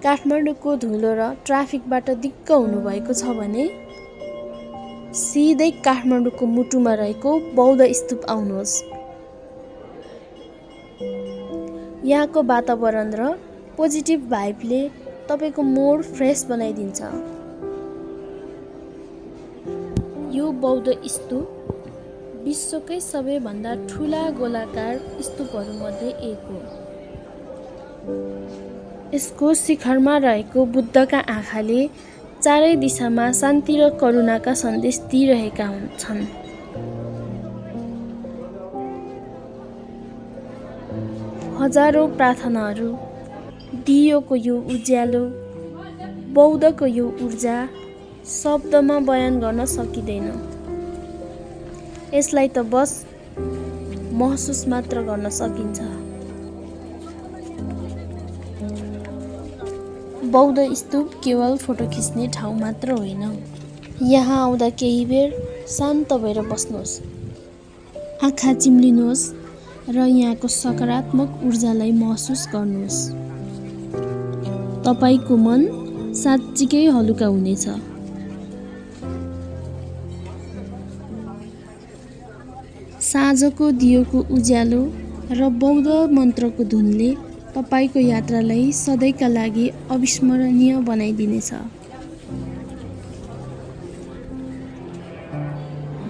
काठमाडौँको धुलो र ट्राफिकबाट दिक्क हुनुभएको छ भने सिधै काठमाडौँको मुटुमा रहेको बौद्ध स्तूप आउनुहोस्। यहाँको वातावरण र पोजिटिभ भाइबले तपाईँको मुड फ्रेस बनाइदिन्छ। यो बौद्ध स्तूप विश्वकै सबैभन्दा ठुला गोलाकार स्तूपहरूमध्ये एक हो। यसको शिखरमा रहेको बुद्धका आँखाले चारै दिशामा शान्ति र करुणाका सन्देश दिइरहेका छन्। हजारौं प्रार्थनाहरू, दियोको यो उज्यालो, बौद्धको यो ऊर्जा शब्दमा बयान गर्न सकिँदैन। यसलाई त बस महसुस मात्र गर्न सकिन्छ। बौद्ध स्तूप केवल फोटो खिच्ने ठाउँ मात्र होइन। यहाँ आउँदा केही बेर शान्त भएर बस्नुहोस्, आँखा चिम्लिनुहोस् र यहाँको सकारात्मक ऊर्जालाई महसुस गर्नुहोस्। तपाईँको मन साँच्चीकै हलुका हुनेछ। साँझको दियोको उज्यालो र बौद्ध मन्त्रको धुनले तपाईँको यात्रालाई सधैँका लागि अविस्मरणीय बनाइदिनेछ।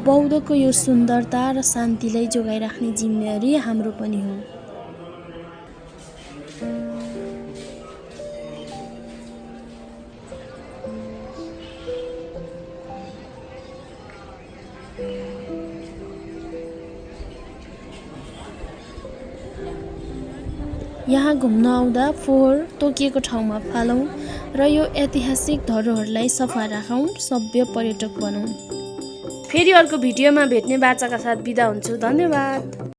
बौद्धको यो सुन्दरता र शान्तिलाई जोगाइराख्ने जिम्मेवारी हाम्रो पनि हो। यहाँ घुम्न आउँदा फोहोर तोकिएको ठाउँमा फालौँ र यो ऐतिहासिक धरोहरलाई सफा राखौँ, सभ्य पर्यटक बनौँ। फेरि अर्को भिडियोमा भेट्ने बाचाका साथ बिदा हुन्छु। धन्यवाद।